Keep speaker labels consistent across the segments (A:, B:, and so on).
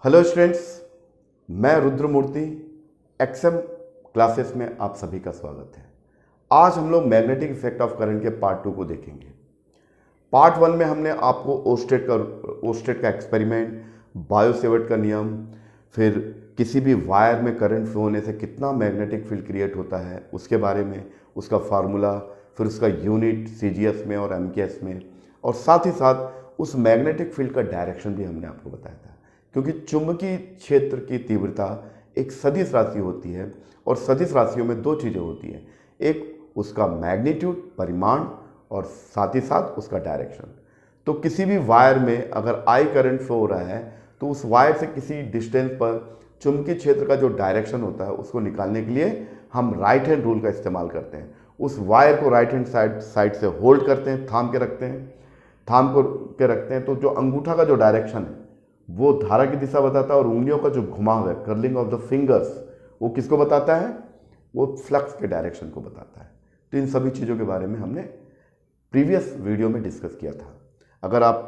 A: Hello students, मैं रुद्रमूर्ति XM classes में आप सभी का स्वागत है। आज हम लोग मैग्नेटिक इफेक्ट ऑफ करंट के पार्ट 2 को देखेंगे। पार्ट 1 में हमने आपको ओस्टेट का एक्सपेरिमेंट, बायो-सेवर्ट का नियम, फिर किसी भी वायर में करंट फ्लो होने से कितना मैग्नेटिक फील्ड क्रिएट होता है उसके बारे में, उसका फार्मूला, फिर उसका यूनिट सीजीएस में और एमकेएस में, और साथ ही साथ उस मैग्नेटिक फील्ड का डायरेक्शन भी हमने आपको बताया था। क्योंकि चुंबकीय क्षेत्र की तीव्रता एक सदिश राशि होती है और सदिश राशियों में दो चीज़ें होती हैं, एक उसका मैग्नीट्यूड परिमाण और साथ ही साथ उसका डायरेक्शन। तो किसी भी वायर में अगर आई करंट फ्लो हो रहा है तो उस वायर से किसी डिस्टेंस पर चुंबकीय क्षेत्र का जो डायरेक्शन होता है उसको निकालने के लिए हम राइट हैंड रूल का इस्तेमाल करते हैं। उस वायर को राइट हैंड साइड से होल्ड करते हैं, थाम के रखते हैं। तो जो अंगूठा का जो डायरेक्शन है वो धारा की दिशा बताता है और उंगलियों का जो घुमाव है, कर्लिंग ऑफ द फिंगर्स, वो किसको बताता है? वो फ्लक्स के डायरेक्शन को बताता है। तो इन सभी चीज़ों के बारे में हमने प्रीवियस वीडियो में डिस्कस किया था। अगर आप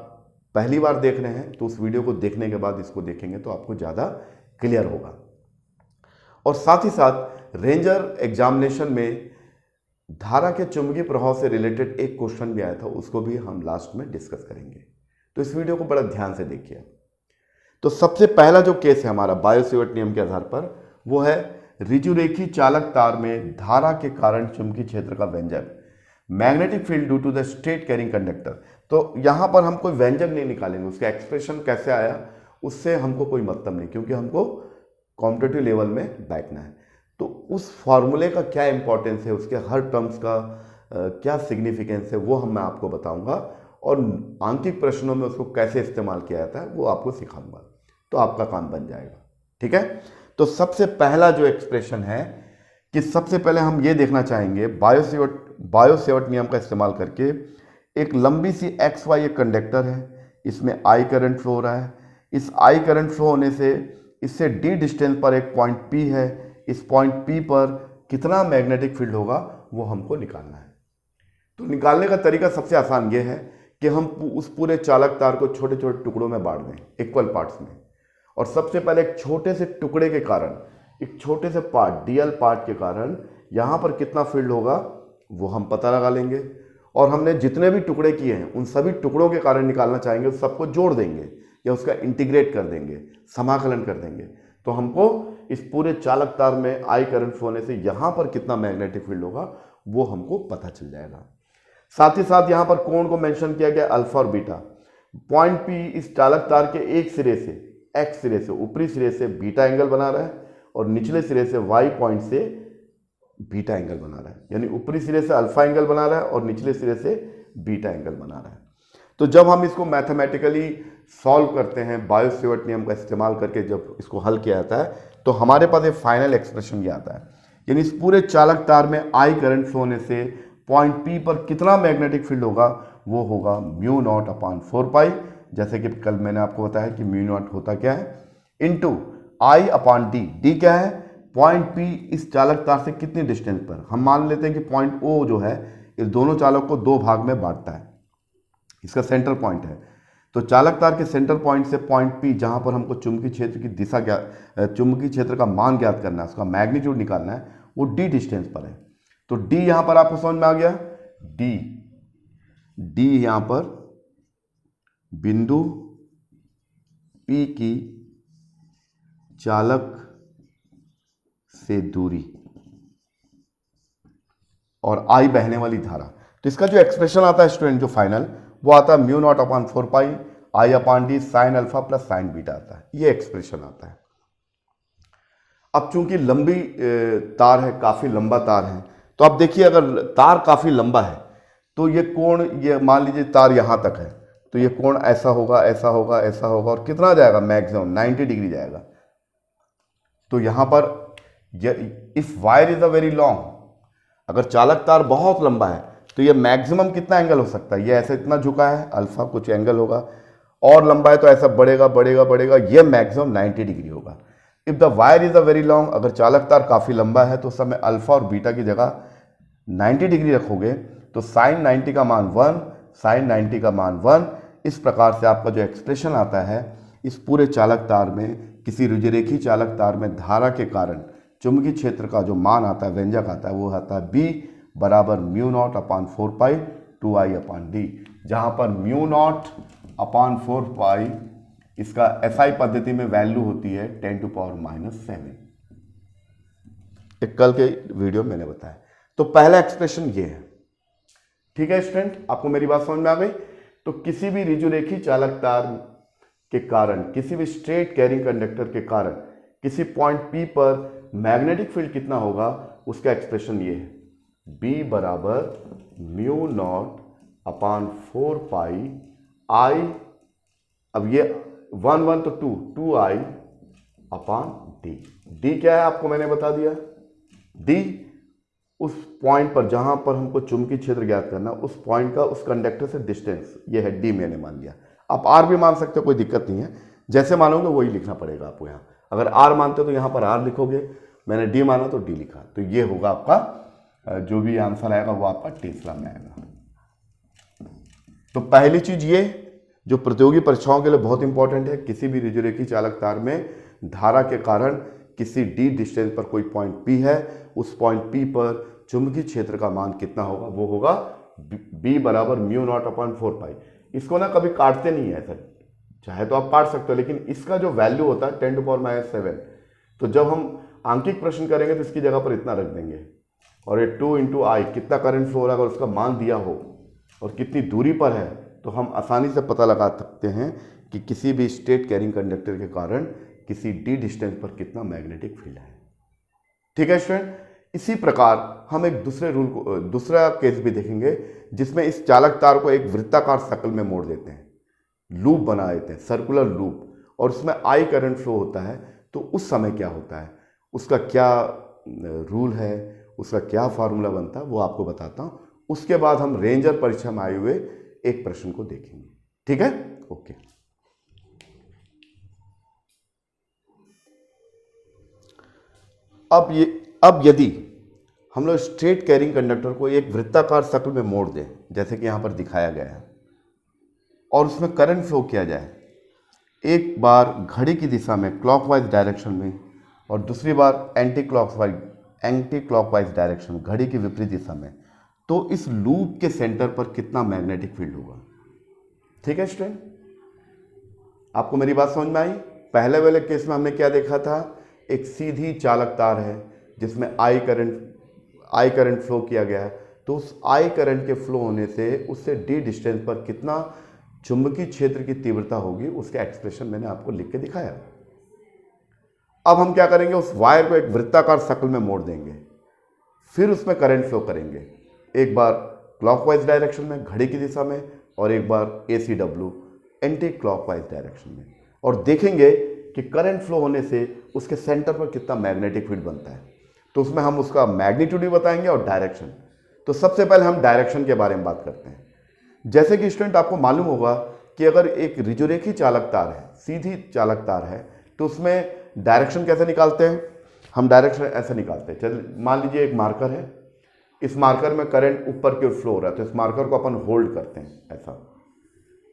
A: पहली बार देख रहे हैं तो उस वीडियो को देखने के बाद इसको देखेंगे तो आपको ज़्यादा क्लियर होगा। और साथ ही साथ रेंजर एग्जामिनेशन में धारा के चुंबकीय प्रभाव से रिलेटेड एक क्वेश्चन भी आया था, उसको भी हम लास्ट में डिस्कस करेंगे। तो इस वीडियो को बड़ा ध्यान से देखिए। तो सबसे पहला जो केस है हमारा बायो-सेवर्ट नियम के आधार पर, वो है ऋजुरेखी चालक तार में धारा के कारण चुंबकीय क्षेत्र का व्यंजक, magnetic field due to the straight carrying conductor. तो यहां पर हम कोई व्यंजक नहीं निकालेंगे, उसका एक्सप्रेशन कैसे आया उससे हमको कोई मतलब नहीं, क्योंकि हमको कॉम्पिटिटिव लेवल में बैठना है। तो उस फॉर्मूले का क्या इंपॉर्टेंस है, उसके हर टर्म्स का क्या सिग्निफिकेंस है, वो मैं आपको बताऊंगा, और आंतरिक प्रश्नों में उसको कैसे इस्तेमाल किया जाता है वो आपको सिखाऊंगा। तो आपका काम बन जाएगा, ठीक है। तो सबसे पहला जो एक्सप्रेशन है कि सबसे पहले हम ये देखना चाहेंगे बायो-सेवर्ट नियम का इस्तेमाल करके, एक लंबी सी एक्स वाई एक कंडक्टर है, इसमें आई करंट फ्लो हो रहा है। इस आई करंट फ्लो होने से इससे डी डिस्टेंस पर एक पॉइंट पी है, इस पॉइंट पी पर कितना मैग्नेटिक फील्ड होगा वो हमको निकालना है। तो निकालने का तरीका सबसे आसान ये है कि हम उस पूरे चालक तार को छोटे छोटे टुकड़ों में बांट दें, इक्वल पार्ट्स में। और सबसे पहले एक छोटे से टुकड़े के कारण, एक छोटे से पार्ट, डीएल पार्ट के कारण यहाँ पर कितना फील्ड होगा वो हम पता लगा लेंगे। और हमने जितने भी टुकड़े किए हैं उन सभी टुकड़ों के कारण निकालना चाहेंगे, सबको जोड़ देंगे या उसका इंटीग्रेट कर देंगे, समाकलन कर देंगे। तो हमको इस पूरे चालक तार में आई करंट फ्लो होने से यहाँ पर कितना मैग्नेटिक फील्ड होगा वो हमको पता चल जाएगा। साथ ही साथ यहाँ पर कोण को मेंशन किया गया, अल्फा और बीटा। पॉइंट पी इस चालक तार के एक सिरे से, एक्स सिरे से, ऊपरी सिरे से बीटा एंगल बना रहा है और निचले सिरे से वाई पॉइंट से बीटा एंगल बना रहा है। यानी ऊपरी सिरे से अल्फा एंगल बना रहा है और निचले सिरे से बीटा एंगल बना रहा है। तो जब हम इसको मैथमेटिकली सॉल्व करते हैं बायो-सेवर्ट नियम का इस्तेमाल करके, जब इसको हल किया जाता है तो हमारे पास एक फाइनल एक्सप्रेशन ये आता है। यानी इस पूरे चालक तार में आई करंट फ्लो होने से पॉइंट पी पर कितना मैग्नेटिक फील्ड होगा वो होगा म्यू नॉट अपॉन 4 पाई, जैसे कि कल मैंने आपको बताया कि म्यू नॉट होता क्या है, into I upon D. D क्या है? पॉइंट पी इस चालक तार से कितनी डिस्टेंस पर। हम मान लेते हैं कि पॉइंट ओ जो है इस दोनों चालक को दो भाग में बांटता है, इसका सेंटर पॉइंट है। तो चालक तार के सेंटर पॉइंट से पॉइंट पी, जहां पर हमको चुंबकीय क्षेत्र की दिशा चुंबकीय क्षेत्र का मान ज्ञात करना है, उसका मैग्नीट्यूड निकालना है, वो डी डिस्टेंस पर है। तो डी यहां पर आपको समझ में आ गया। डी यहां पर बिंदु P की चालक से दूरी और I बहने वाली धारा। तो इसका जो एक्सप्रेशन आता है स्टूडेंट, जो फाइनल, वो आता है mu naught upon 4 pi I upon D sine alpha plus sine beta आता है। ये एक्सप्रेशन आता है। अब चूंकि लंबी तार है, काफी लंबा तार है, तो अब देखिए अगर तार काफी लंबा है तो ये कोण, ये मान लीजिए तार यहां तक है, तो ये कोण ऐसा होगा, ऐसा होगा, ऐसा होगा, और कितना जाएगा? मैक्सिमम 90 डिग्री जाएगा। तो यहां पर if wire is a very long, अगर चालक तार बहुत लंबा है तो ये मैक्सिमम कितना एंगल हो सकता है? ये ऐसे इतना झुका है, अल्फा कुछ एंगल होगा, और लंबा है तो ऐसा बढ़ेगा बढ़ेगा बढ़ेगा, ये मैक्सिमम 90 डिग्री होगा। If the wire is a very long, अगर चालक तार काफी लंबा है तो उस समय अल्फा और बीटा की जगह 90 डिग्री रखोगे तो साइन 90 का मान 1, साइन 90 का मान 1। इस प्रकार से आपका जो एक्सप्रेशन आता है इस पूरे चालक तार में, किसी रुजरेखी चालक तार में धारा के कारण चुंबकीय क्षेत्र का जो मान आता है, व्यंजक आता है, वो आता है B बराबर म्यू नॉट अपान 4 पाई 2I अपान डी, जहाँ पर म्यू नॉट अपान 4 पाई इसका SI पद्धति में वैल्यू होती है 10⁻⁷। एक कल के वीडियो मैंने बताया। तो पहला एक्सप्रेशन ये है। ठीक है स्टूडेंट, आपको मेरी बात समझ में आ गई? तो किसी भी ऋजुरेखी चालक तार के कारण, किसी भी स्ट्रेट कैरिंग कंडक्टर के कारण किसी पॉइंट P पर मैग्नेटिक फील्ड कितना होगा, उसका एक्सप्रेशन ये है, B बराबर mu naught upon 4 pi I, अब ये 1 1 तो 2I अपान डी। डी क्या है आपको मैंने बता दिया, डी उस पॉइंट पर जहां पर हमको चुंबकीय क्षेत्र ज्ञात करना, उस पॉइंट का उस कंडक्टर से डिस्टेंस, ये है डी मैंने मान लिया। आप आर भी मान सकते हो, कोई दिक्कत नहीं है, जैसे मानोगे वही लिखना पड़ेगा आपको। यहाँ अगर आर मानते हो तो यहाँ पर आर लिखोगे, मैंने डी माना तो डी लिखा, तो ये होगा आपका जो भी आंसर आएगा वो आपका टेस्ला में आएगा। तो पहली चीज ये जो प्रतियोगी परीक्षाओं के लिए बहुत इंपॉर्टेंट है, किसी भी ऋजुरेखी चालक तार में धारा के कारण किसी डी डिस्टेंस पर कोई पॉइंट P है, उस पॉइंट P पर चुंबकीय क्षेत्र का मान कितना होगा, वो होगा B बराबर म्यू नॉट अपॉन 4 पाई। इसको ना कभी काटते नहीं है सर, चाहे तो आप काट सकते हो, लेकिन इसका जो वैल्यू होता है 10⁻⁷, तो जब हम आंकिक प्रश्न करेंगे तो इसकी जगह पर इतना रख देंगे, और ये 2 × I कितना करंट फ्लो हो रहा है, अगर उसका मान दिया हो और कितनी दूरी पर है, तो हम आसानी से पता लगा सकते हैं कि किसी भी स्ट्रेट कैरिंग कंडक्टर के कारण किसी डी डिस्टेंस पर कितना मैग्नेटिक फील्ड है। ठीक है स्टूडेंट, इसी प्रकार हम एक दूसरा केस भी देखेंगे जिसमें इस चालक तार को एक वृत्ताकार सर्कल में मोड़ देते हैं, लूप बना देते हैं, सर्कुलर लूप, और उसमें आई करंट फ्लो होता है। तो उस समय क्या होता है, उसका क्या रूल है, उसका क्या फार्मूला बनता है, वो आपको बताता हूँ। उसके बाद हम रेंजर परीक्षा में आए हुए एक प्रश्न को देखेंगे। ठीक है, ओके। अब यदि हम लोग स्ट्रेट कैरिंग कंडक्टर को एक वृत्ताकार सर्कल में मोड़ दें, जैसे कि यहां पर दिखाया गया है, और उसमें करंट फ्लो किया जाए, एक बार घड़ी की दिशा में क्लॉकवाइज डायरेक्शन में और दूसरी बार एंटी क्लॉकवाइज डायरेक्शन, घड़ी की विपरीत दिशा में, तो इस लूप के सेंटर पर कितना मैग्नेटिक फील्ड होगा। ठीक है स्टूडेंट, आपको मेरी बात समझ में आई? पहले वाले केस में हमने क्या देखा था, एक सीधी चालक तार है जिसमें आई करंट फ्लो किया गया है, तो उस आई करंट के फ्लो होने से उससे डी डिस्टेंस पर कितना चुंबकीय क्षेत्र की तीव्रता होगी, उसका एक्सप्रेशन मैंने आपको लिख के दिखाया। अब हम क्या करेंगे, उस वायर को एक वृत्ताकार सर्कल में मोड़ देंगे, फिर उसमें करंट फ्लो करेंगे, एक बार क्लॉकवाइज डायरेक्शन में घड़ी की दिशा में, और एक बार ACW एंटी क्लॉकवाइज डायरेक्शन में, और देखेंगे कि करंट फ्लो होने से उसके सेंटर पर कितना मैग्नेटिक फील्ड बनता है। तो उसमें हम उसका मैग्नीट्यूड भी बताएंगे और डायरेक्शन। तो सबसे पहले हम डायरेक्शन के बारे में बात करते हैं। जैसे कि स्टूडेंट आपको मालूम होगा कि अगर एक ऋजुरेखी चालक तार है, सीधी चालक तार है, तो उसमें डायरेक्शन कैसे निकालते हैं, हम डायरेक्शन ऐसे निकालते हैं। चल मान लीजिए एक मार्कर है, इस मार्कर में करंट ऊपर की ओर फ्लो हो रहा है, तो इस मार्कर को अपन होल्ड करते हैं ऐसा।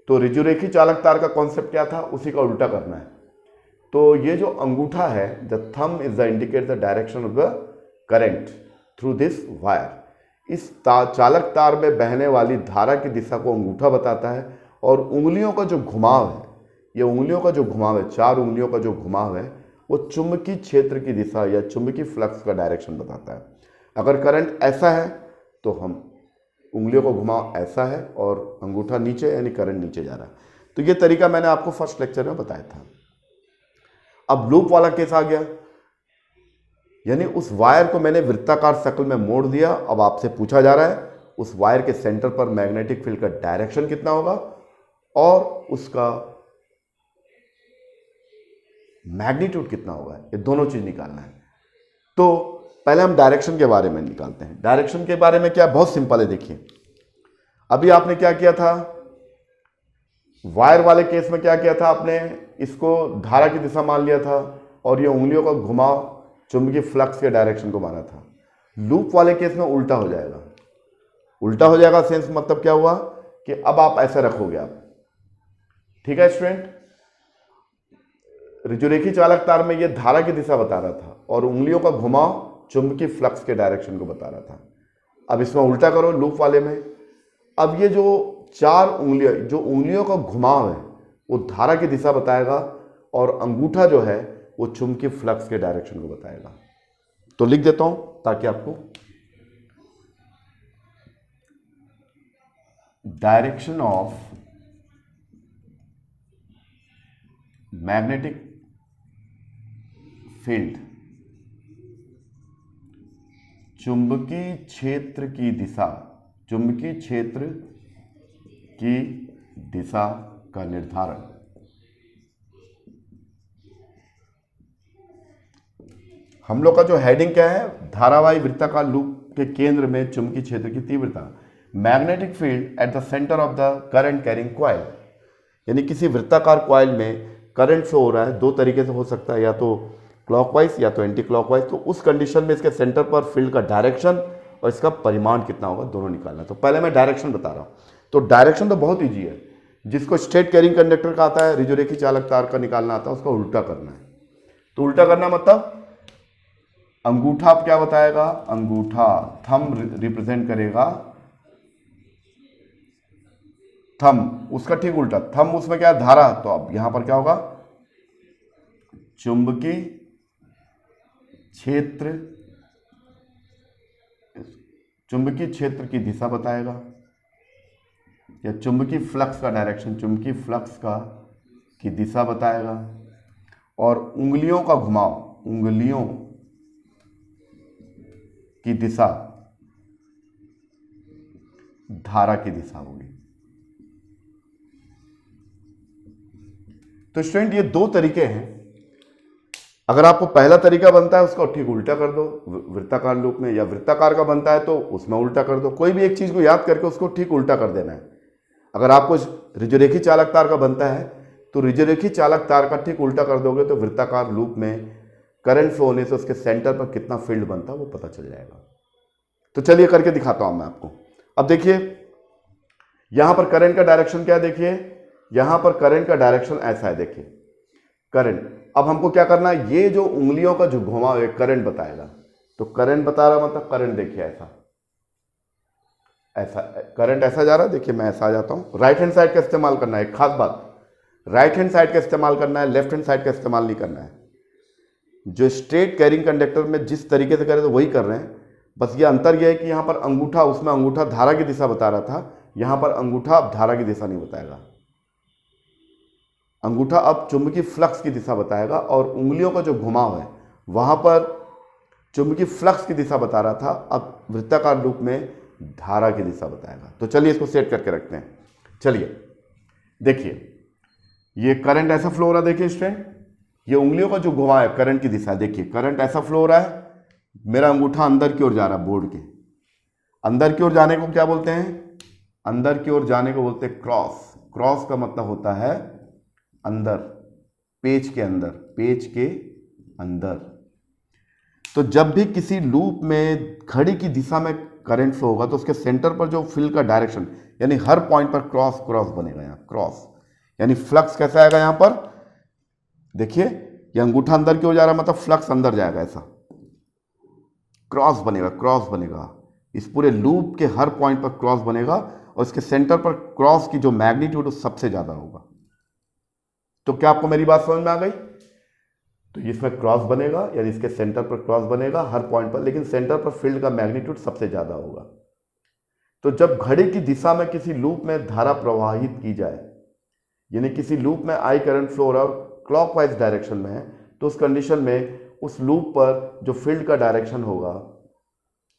A: तो ऋजुरेखी चालक तार का कॉन्सेप्ट क्या था, उसी का उल्टा करना है। तो ये जो अंगूठा है, the thumb is the indicate the direction of the current through this wire. इस चालक तार में बहने वाली धारा की दिशा को अंगूठा बताता है, और उंगलियों का जो घुमाव है, ये उंगलियों का जो घुमाव है, 4 उंगलियों का जो घुमाव है, वो चुंबकीय क्षेत्र की दिशा या चुंबकीय फ्लक्स का डायरेक्शन बताता है। अगर करंट ऐसा है तो हम उंगलियों का घुमाव ऐसा है और अंगूठा नीचे, यानी करंट नीचे जा रहा है। तो ये तरीका मैंने आपको फर्स्ट लेक्चर में बताया था। अब लूप वाला केस आ गया, यानी उस वायर को मैंने वृत्ताकार सर्कल में मोड़ दिया। अब आपसे पूछा जा रहा है उस वायर के सेंटर पर मैग्नेटिक फील्ड का डायरेक्शन कितना होगा और उसका मैग्नीट्यूड कितना होगा, ये दोनों चीज निकालना है। तो पहले हम डायरेक्शन के बारे में निकालते हैं। डायरेक्शन के बारे में क्या, बहुत सिंपल है। देखिए अभी आपने क्या किया था, वायर वाले केस में क्या किया था, आपने इसको धारा की दिशा मान लिया था और ये उंगलियों का घुमाव चुंबकीय फ्लक्स के डायरेक्शन को माना था। लूप वाले केस में उल्टा हो जाएगा। उल्टा हो जाएगा सेंस मतलब क्या हुआ कि अब आप ऐसे रखोगे आप, ठीक है स्टूडेंट। ऋजुरेखी चालक तार में ये धारा की दिशा बता रहा था और उंगलियों का घुमाव चुंबकीय फ्लक्स के डायरेक्शन को बता रहा था। अब इसमें उल्टा करो लूप वाले में। अब ये जो चार उंगलियां, जो उंगलियों का घुमाव है वो धारा की दिशा बताएगा और अंगूठा जो है वो चुंबकीय फ्लक्स के डायरेक्शन को बताएगा। तो लिख देता हूं ताकि आपको डायरेक्शन ऑफ मैग्नेटिक फील्ड, चुंबकीय क्षेत्र की दिशा, चुंबकीय क्षेत्र की दिशा का निर्धारण हम लोग का जो हेडिंग क्या है, धारावाही वृत्ताकार लूप के केंद्र में चुंबकीय क्षेत्र की तीव्रता, magnetic field at the centre of the current carrying coil. यानी किसी वृत्ताकार कॉइल में करंट फ्लो हो रहा है, दो तरीके से हो सकता है, या तो क्लॉकवाइज या तो एंटी क्लॉकवाइज। तो उस कंडीशन में इसके सेंटर पर फील्ड का डायरेक्शन और इसका परिमाण कितना होगा दोनों निकालना। तो पहले मैं डायरेक्शन बता रहा हूं। तो डायरेक्शन तो बहुत ईजी है, जिसको स्ट्रेट कैरिंग कंडक्टर का आता है, ऋजुरेखी चालक तार का निकालना आता है, उसका उल्टा करना है। तो उल्टा करना मतलब अंगूठा अब क्या बताएगा, अंगूठा थंब रिप्रेजेंट करेगा, थंब उसका ठीक उल्टा, थंब उसमें क्या है धारा, तो अब यहां पर क्या होगा चुंबकीय क्षेत्र, चुंबकीय क्षेत्र की दिशा बताएगा या चुंबकीय फ्लक्स का डायरेक्शन, चुंबकीय फ्लक्स का की दिशा बताएगा। और उंगलियों का घुमाव, उंगलियों की दिशा धारा की दिशा होगी। तो स्टूडेंट ये दो तरीके हैं। अगर आपको पहला तरीका बनता है उसको ठीक उल्टा कर दो वृत्ताकार लूप में, या वृत्ताकार का बनता है तो उसमें उल्टा कर दो। कोई भी एक चीज को याद करके उसको ठीक उल्टा कर देना है। अगर आपको ऋजुरेखी चालक तार का बनता है तो ऋजुरेखी चालक तार का ठीक उल्टा कर दोगे तो वृत्ताकार लूप में करंट फ्लो होने से उसके सेंटर पर कितना फील्ड बनता है वो पता चल जाएगा। तो चलिए करके दिखाता हूं मैं आपको। अब देखिए यहां पर करंट का डायरेक्शन क्या है, देखिए यहां पर करंट का डायरेक्शन ऐसा है, देखिए करंट। अब हमको क्या करना है, ये जो उंगलियों का जो घुमाव है करंट बताएगा। तो करंट बता रहा मतलब करंट देखिए ऐसा, ऐसा करंट ऐसा जा रहा है, देखिए मैं ऐसा आ जाता हूं। राइट हैंड साइड का इस्तेमाल करना है, एक खास बात, राइट हैंड साइड का इस्तेमाल करना है, लेफ्ट हैंड साइड का इस्तेमाल नहीं करना है। जो स्ट्रेट कैरिंग कंडक्टर में जिस तरीके से करें तो वही कर रहे हैं, बस ये अंतर यह है कि यहां पर अंगूठा, उसमें अंगूठा धारा की दिशा बता रहा था, यहां पर अंगूठा अब धारा की दिशा नहीं बताएगा। अंगूठा अब चुंबकीय फ्लक्स की दिशा बताएगा और उंगलियों का जो घुमाव है वहां पर चुंबकीय फ्लक्स की दिशा बता रहा था, अब वृत्ताकार लूप में धारा की दिशा बताएगा। तो चलिए इसको सेट करके रखते हैं। चलिए देखिए ये करंट ऐसा फ्लो हो रहा है, देखिए स्टूडेंट ये उंगलियों का जो घुमाव है करंट की दिशा, देखिए करंट ऐसा फ्लो हो रहा है, मेरा अंगूठा अंदर की ओर जा रहा है, बोर्ड के अंदर की ओर जाने को क्या बोलते हैं, अंदर की ओर जाने को बोलते हैं क्रॉस। क्रॉस का मतलब होता है अंदर, पेज के अंदर, पेज के अंदर। तो जब भी किसी लूप में घड़ी की दिशा में करंट फ्लो होगा तो उसके सेंटर पर जो फील्ड का डायरेक्शन, यानी हर पॉइंट पर क्रॉस क्रॉस बनेगा, यहाँ क्रॉस, यानी फ्लक्स कैसा आएगा, यहां पर देखिए ये अंगूठा अंदर की ओर जा रहा है मतलब फ्लक्स अंदर जाएगा, ऐसा क्रॉस बनेगा, क्रॉस बनेगा, इस पूरे लूप के हर पॉइंट पर क्रॉस बनेगा और इसके सेंटर पर क्रॉस की जो मैग्नीट्यूड सबसे ज्यादा होगा। तो क्या आपको मेरी बात समझ में आ गई? तो इसमें क्रॉस बनेगा, यानी इसके सेंटर पर क्रॉस बनेगा हर पॉइंट पर, लेकिन सेंटर पर फील्ड का मैग्नीट्यूड सबसे ज्यादा होगा। तो जब घड़ी की दिशा में किसी लूप में धारा प्रवाहित की जाए, यानी किसी लूप में आई करंट फ्लो और क्लॉकवाइज डायरेक्शन में है, तो उस कंडीशन में उस लूप पर जो फील्ड का डायरेक्शन होगा,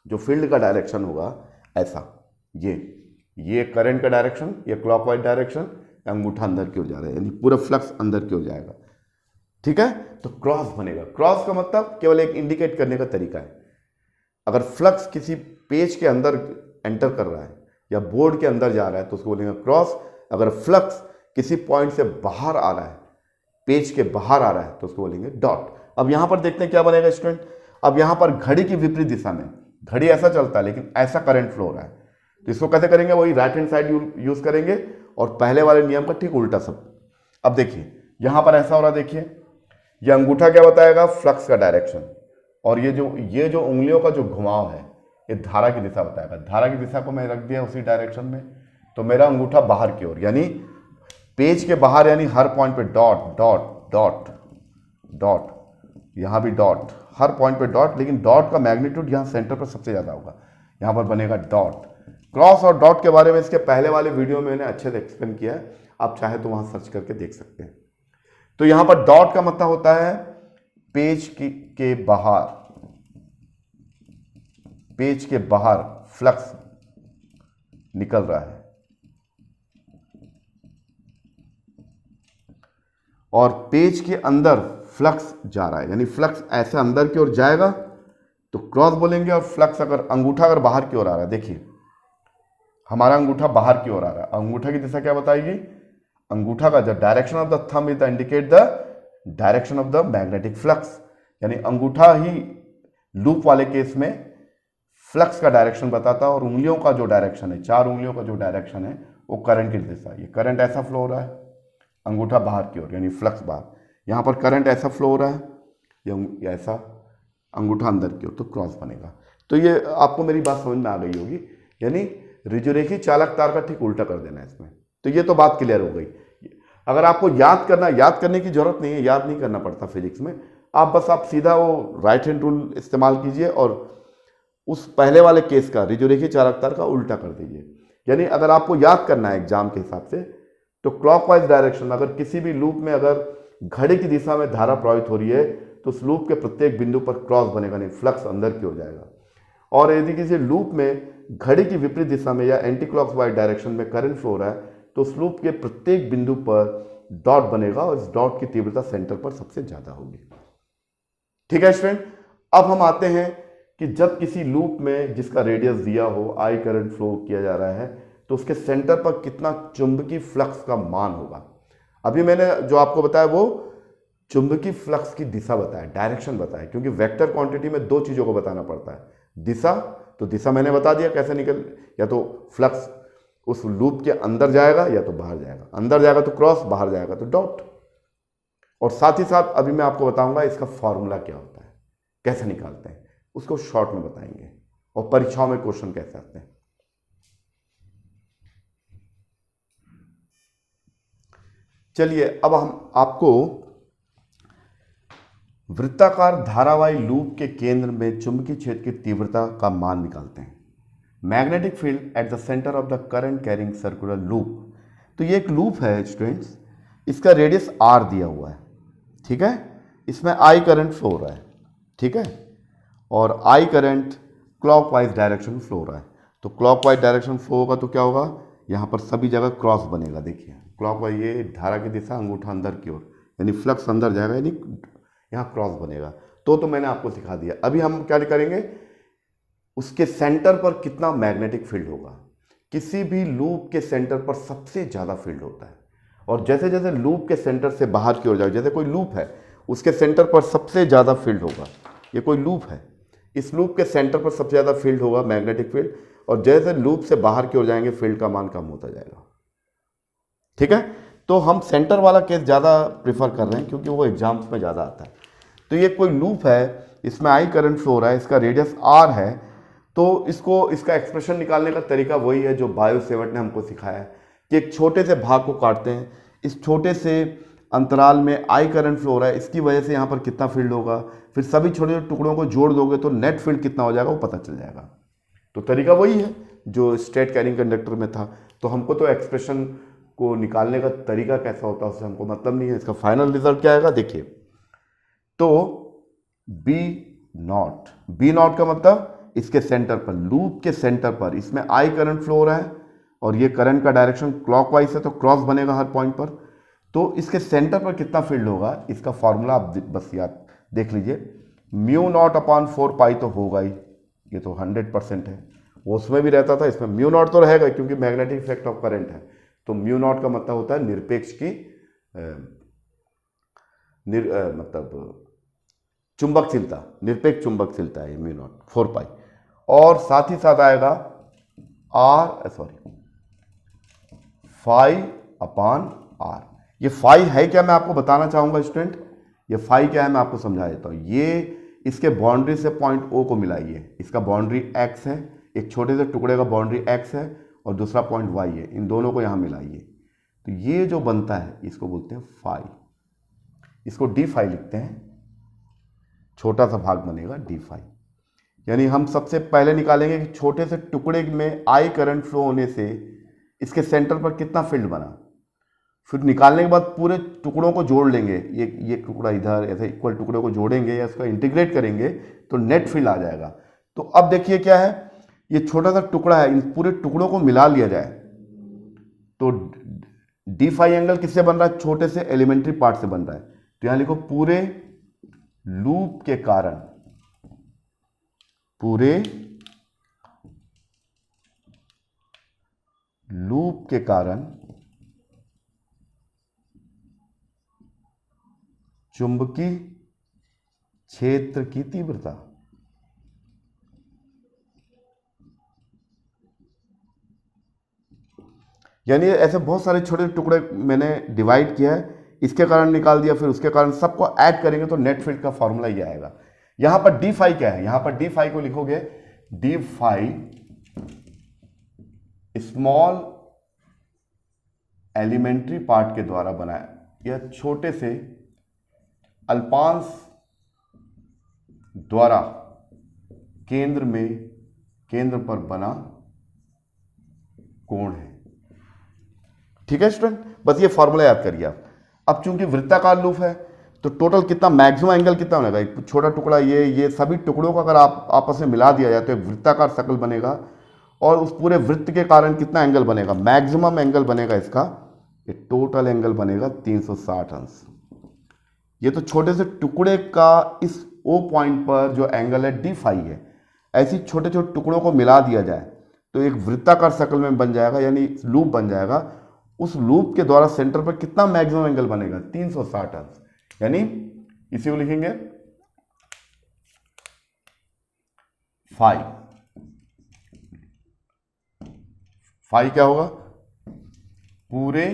A: जो फील्ड का डायरेक्शन होगा ऐसा, ये करंट का डायरेक्शन, ये क्लॉकवाइज डायरेक्शन, अंगूठा अंदर की ओर जा रहा है, यानी पूरा फ्लक्स अंदर की ओर जाएगा। ठीक है, तो क्रॉस बनेगा। क्रॉस का मतलब केवल एक इंडिकेट करने का तरीका है। अगर फ्लक्स किसी पेज के अंदर एंटर कर रहा है या बोर्ड के अंदर जा रहा है तो उसको बोलेंगे क्रॉस। अगर फ्लक्स किसी पॉइंट से बाहर आ रहा है, पेज के बाहर आ रहा है, तो उसको बोलेंगे डॉट। अब यहां पर देखते हैं क्या बनेगा स्टूडेंट। अब यहां पर घड़ी की विपरीत दिशा में, घड़ी ऐसा चलता है लेकिन ऐसा करंट फ्लो हो रहा है, तो इसको कैसे करेंगे, वही राइट हैंड साइड यूज करेंगे और पहले वाले नियम का ठीक उल्टा सब। अब देखिए यहां पर ऐसा हो रहा है, देखिए ये अंगूठा क्या बताएगा, फ्लक्स का डायरेक्शन, और ये जो उंगलियों का जो घुमाव है ये धारा की दिशा बताएगा। धारा की दिशा को मैं रख दिया उसी डायरेक्शन में, तो मेरा अंगूठा बाहर की ओर, यानी पेज के बाहर, यानी हर पॉइंट पे डॉट डॉट डॉट डॉट, यहां भी डॉट, हर पॉइंट पे डॉट, लेकिन डॉट का मैग्नीट्यूड यहां सेंटर पर सबसे ज्यादा होगा, यहां पर बनेगा डॉट। क्रॉस और डॉट के बारे में इसके पहले वाले वीडियो में मैंने अच्छे से एक्सप्लेन किया है, आप चाहे तो वहां सर्च करके देख सकते हैं। तो यहां पर डॉट का मतलब होता है के बाहर, पेज के बाहर फ्लक्स निकल रहा है, और पेज के अंदर फ्लक्स जा रहा है, यानी फ्लक्स ऐसे अंदर की ओर जाएगा तो क्रॉस बोलेंगे, और फ्लक्स अंगूठा अगर बाहर की ओर आ रहा है, देखिए हमारा अंगूठा बाहर की ओर आ रहा है, अंगूठा की दिशा क्या बताएगी, अंगूठा का the direction of the thumb is the indicate the direction of the magnetic flux, यानी अंगूठा ही लूप वाले केस में फ्लक्स का डायरेक्शन बताता है, और उंगलियों का जो डायरेक्शन है, 4 उंगलियों का जो डायरेक्शन है वो करंट की दिशा, ये करंट ऐसा फ्लो हो रहा है, अंगूठा बाहर की ओर यानी फ्लक्स बाहर, यहां पर करंट ऐसा फ्लो हो रहा है, या ऐसा, अंगूठा अंदर की ओर, तो क्रॉस बनेगा। तो ये आपको मेरी बात समझ में आ गई होगी, यानी ऋजुरेखी चालक तार का ठीक उल्टा कर देना है इसमें। तो ये तो बात क्लियर हो गई। अगर आपको याद करने की जरूरत नहीं है, याद नहीं करना पड़ता फिजिक्स में, आप सीधा वो राइट हैंड रूल इस्तेमाल कीजिए और उस पहले वाले केस का, ऋजुरेखी चालक तार का उल्टा कर दीजिए। यानी अगर आपको याद करना है एग्जाम के हिसाब से, तो क्लॉकवाइज डायरेक्शन, अगर किसी भी लूप में अगर घड़ी की दिशा में धारा प्रवाहित हो रही है तो उस लूप के प्रत्येक बिंदु पर क्रॉस बनेगा, नहीं फ्लक्स अंदर की ओर जाएगा। और यदि किसी लूप में घड़ी की विपरीत दिशा में या एंटी क्लॉकवाइज डायरेक्शन में करंट फ्लो हो रहा है तो उस लूप के प्रत्येक बिंदु पर डॉट बनेगा, और इस डॉट की तीव्रता सेंटर पर सबसे ज्यादा होगी। ठीक है स्टूडेंट, अब हम आते हैं कि जब किसी लूप में जिसका रेडियस दिया हो, आई करंट फ्लो किया जा रहा है, तो उसके सेंटर पर कितना चुंबकीय फ्लक्स का मान होगा। अभी मैंने जो आपको बताया वो चुंबकीय फ्लक्स की दिशा बताया, डायरेक्शन बताया, क्योंकि वेक्टर क्वांटिटी में 2 चीजों को बताना पड़ता है, दिशा, तो दिशा मैंने बता दिया कैसे निकल, या तो फ्लक्स उस लूप के अंदर जाएगा या तो बाहर जाएगा, अंदर जाएगा तो क्रॉस, बाहर जाएगा तो डॉट। और साथ ही साथ अभी मैं आपको बताऊंगा इसका फॉर्मूला क्या होता है, कैसे निकालते हैं, उसको शॉर्ट में बताएंगे, और परीक्षाओं में क्वेश्चन कैसे आते हैं। चलिए अब हम आपको वृत्ताकार धारावाही लूप के केंद्र में चुंबकीय क्षेत्र की तीव्रता का मान निकालते हैं। Magnetic field at the centre of the current carrying circular loop. तो ये एक लूप है स्टूडेंट्स, इसका रेडियस r दिया हुआ है, ठीक है, इसमें I करंट फ्लो हो रहा है, ठीक है, और I current clockwise direction flow हो रहा है। तो क्लॉकवाइज डायरेक्शन फ्लो होगा तो क्या होगा, यहाँ पर सभी जगह क्रॉस बनेगा, देखिए क्लॉकवाइज, ये धारा की दिशा, अंगूठा अंदर की ओर, यानी फ्लक्स अंदर जाएगा, यानी यहाँ क्रॉस बनेगा। तो मैंने आपको सिखा दिया। अभी हम क्या करेंगे, उसके सेंटर पर कितना मैग्नेटिक फील्ड होगा। किसी भी लूप के सेंटर पर सबसे ज़्यादा फील्ड होता है, और जैसे जैसे लूप के सेंटर से बाहर की ओर जाए, जैसे कोई लूप है उसके सेंटर पर सबसे ज़्यादा फील्ड होगा, ये कोई लूप है, इस लूप के सेंटर पर सबसे ज़्यादा फील्ड होगा, मैग्नेटिक फील्ड, और जैसे लूप से बाहर की ओर जाएंगे फील्ड का मान कम होता जाएगा। ठीक है, तो हम सेंटर वाला केस ज़्यादा प्रीफर कर रहे हैं क्योंकि वो एग्जाम्स में ज़्यादा आता है। तो ये कोई लूप है, इसमें आई करंट फ्लो हो रहा है, इसका रेडियस r है, तो इसका एक्सप्रेशन निकालने का तरीका वही है जो बायो सेवर्ट ने हमको सिखाया है कि एक छोटे से भाग को काटते हैं, इस छोटे से अंतराल में आई करंट फ्लो हो रहा है, इसकी वजह से यहाँ पर कितना फील्ड होगा, फिर सभी छोटे छोटे टुकड़ों को जोड़ दोगे तो नेट फील्ड कितना हो जाएगा वो पता चल जाएगा। तो तरीका वही है जो स्ट्रेट कैरिंग कंडक्टर में था। तो हमको तो एक्सप्रेशन को निकालने का तरीका कैसा होता है उससे हमको मतलब नहीं है, इसका फाइनल रिजल्ट क्या आएगा देखिए। तो बी नॉट का मतलब इसके सेंटर पर, लूप के सेंटर पर, इसमें आई करंट फ्लो हो रहा है और ये करंट का डायरेक्शन क्लॉकवाइज है तो क्रॉस बनेगा हर पॉइंट पर। तो इसके सेंटर पर कितना फील्ड होगा, इसका फॉर्मूला आप बस याद देख लीजिए, म्यू नॉट अपॉन 4 पाई तो होगा ही, ये तो 100% है, वो उसमें भी रहता था, इसमें म्यू नॉट तो रहेगा क्योंकि मैग्नेटिक इफेक्ट ऑफ करंट है। तो म्यू नॉट का मतलब होता है निरपेक्ष की मतलब चुंबकशीलता, निरपेक्ष चुंबकशीलता है म्यू नॉट 4 पाई, और साथ ही साथ आएगा फाई अपॉन आर। ये फाई है क्या मैं आपको बताना चाहूंगा स्टूडेंट, ये फाई क्या है मैं आपको समझा देता हूँ। ये इसके बाउंड्री से पॉइंट ओ को मिलाइए, इसका बाउंड्री एक्स है, एक छोटे से टुकड़े का बाउंड्री एक्स है और दूसरा पॉइंट वाई है, इन दोनों को यहाँ मिलाइए तो ये जो बनता है इसको बोलते हैं फाई। इसको डी फाई लिखते हैं, छोटा सा भाग बनेगा डी फाई। यानी हम सबसे पहले निकालेंगे कि छोटे से टुकड़े में आई करंट फ्लो होने से इसके सेंटर पर कितना फील्ड बना, फिर निकालने के बाद पूरे टुकड़ों को जोड़ लेंगे, ये टुकड़ा इधर ऐसे इक्वल टुकड़ों को जोड़ेंगे या इसको इंटीग्रेट करेंगे तो नेट फील्ड आ जाएगा। तो अब देखिए क्या है, ये छोटा सा टुकड़ा है, इन पूरे टुकड़ों को मिला लिया जाए तो डी फाई एंगल किससे बन रहा है, छोटे से एलिमेंट्री पार्ट से बन रहा है। तो यहां लिखो पूरे लूप के कारण, पूरे लूप के कारण चुंबकीय क्षेत्र की तीव्रता। यानी ऐसे बहुत सारे छोटे टुकड़े मैंने डिवाइड किया है, इसके कारण निकाल दिया, फिर उसके कारण, सबको ऐड करेंगे तो नेट फील्ड का फॉर्मूला ये आएगा। यहां पर डी फाई क्या है, यहां पर डी फाई को लिखोगे d phi small elementary part के द्वारा बनाया, यह छोटे से अल्पांश द्वारा केंद्र पर बना कोण है। ठीक है स्टूडेंट, बस ये फॉर्मूला याद करिए आप। अब चूंकि वृत्ताकार लूप है तो टोटल कितना मैक्सिमम एंगल कितना बनेगा, एक छोटा टुकड़ा ये सभी टुकड़ों को अगर आप आपस में मिला दिया जाए तो एक वृत्ताकार सर्कल बनेगा और उस पूरे वृत्त के कारण कितना एंगल बनेगा, मैक्सिमम एंगल बनेगा इसका, ये टोटल एंगल बनेगा 360 अंश। ये तो छोटे से टुकड़े का इस ओ पॉइंट पर जो एंगल है डी फाई है, ऐसी छोटे छोटे टुकड़ों को मिला दिया जाए तो एक वृत्ताकार सर्कल में बन जाएगा, यानी लूप बन जाएगा। उस लूप के द्वारा सेंटर पर कितना मैक्सिमम एंगल बनेगा, 360 अंश। यानी इसी को लिखेंगे फाई। फाई क्या होगा, पूरे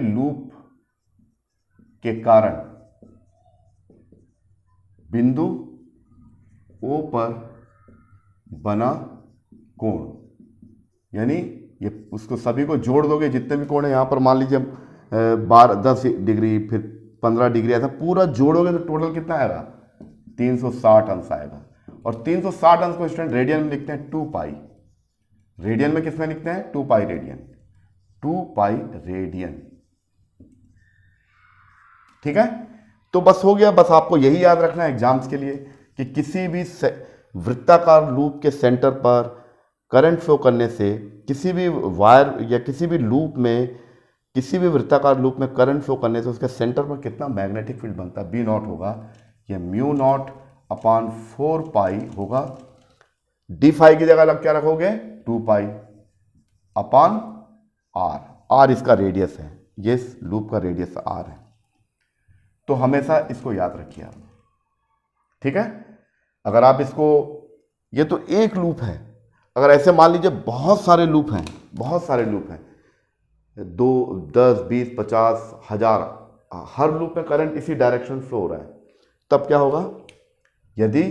A: लूप के कारण बिंदु ओ पर बना कोण। यानी ये उसको सभी को जोड़ दोगे, जितने भी कोण है यहां पर मान लीजिए 10 डिग्री फिर 15 डिग्री, ऐसा पूरा जोड़ोगे तो टोटल कितना आएगा, 360 अंश आएगा। और 360 अंश को स्टूडेंट रेडियन में लिखते हैं 2 पाई। रेडियन में किसमें लिखते हैं, 2 पाई रेडियन, 2 पाई रेडियन। ठीक है, तो बस हो गया। बस आपको यही याद रखना है एग्जाम्स के लिए कि किसी भी वृत्ताकार लूप के सेंटर पर करंट फ्लो करने से, किसी भी वायर या किसी भी लूप में, किसी भी वृत्ताकार लूप में करंट फ्लो करने से उसके सेंटर पर कितना मैग्नेटिक फील्ड बनता है, बी नॉट होगा, यह म्यू नॉट अपॉन 4 पाई होगा। डी फाई की जगह अलग क्या रखोगे, 2 पाई अपॉन आर। आर इसका रेडियस है, ये लूप का रेडियस आर है। तो हमेशा इसको याद रखिए आप। ठीक है, अगर आप इसको, ये तो एक लूप है, अगर ऐसे मान लीजिए बहुत सारे लूप हैं, 2, 10, 20, 50, 1000, हर लूप में करंट इसी डायरेक्शन फ्लो हो रहा है, तब क्या होगा, यदि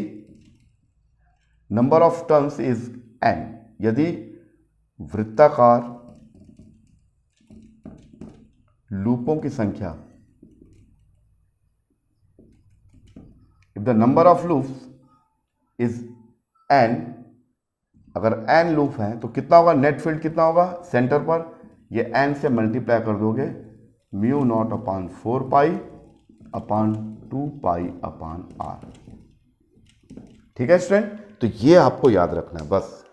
A: number of turns is n, यदि वृत्ताकार लूपों की संख्या, if the number of loops is n, अगर n लूप है तो कितना होगा, नेट फील्ड कितना होगा सेंटर पर, ये n से मल्टीप्लाई कर दोगे, mu naught upon 4 pi upon 2 pi upon r। ठीक है स्टूडेंट, तो ये आपको याद रखना है बस।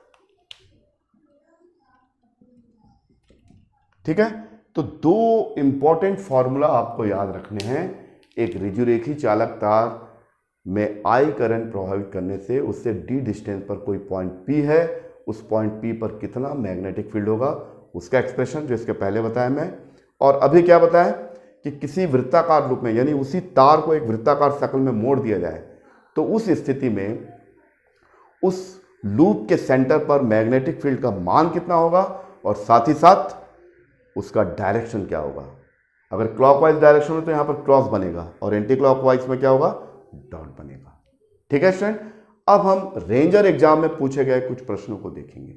A: ठीक है, तो 2 इंपॉर्टेंट फॉर्मूला आपको याद रखने हैं। एक ऋजुरेखी चालक तार में आई करंट प्रभावित करने से उससे डी डिस्टेंस पर कोई पॉइंट P है, उस पॉइंट P पर कितना मैग्नेटिक फील्ड होगा, उसका एक्सप्रेशन जो इसके पहले बताया मैं। और अभी क्या बताया कि किसी वृत्ताकार लूप में, यानी उसी तार को एक वृत्ताकार सर्कल में मोड़ दिया जाए तो उस स्थिति में उस लूप के सेंटर पर मैग्नेटिक फील्ड का मान कितना होगा और साथ ही साथ उसका डायरेक्शन क्या होगा। अगर क्लॉकवाइज डायरेक्शन में तो यहां पर क्रॉस बनेगा और एंटी क्लॉकवाइज में क्या होगा, डॉट बनेगा। ठीक है स्टूडेंट, अब हम रेंजर एग्जाम में पूछे गए कुछ प्रश्नों को देखेंगे।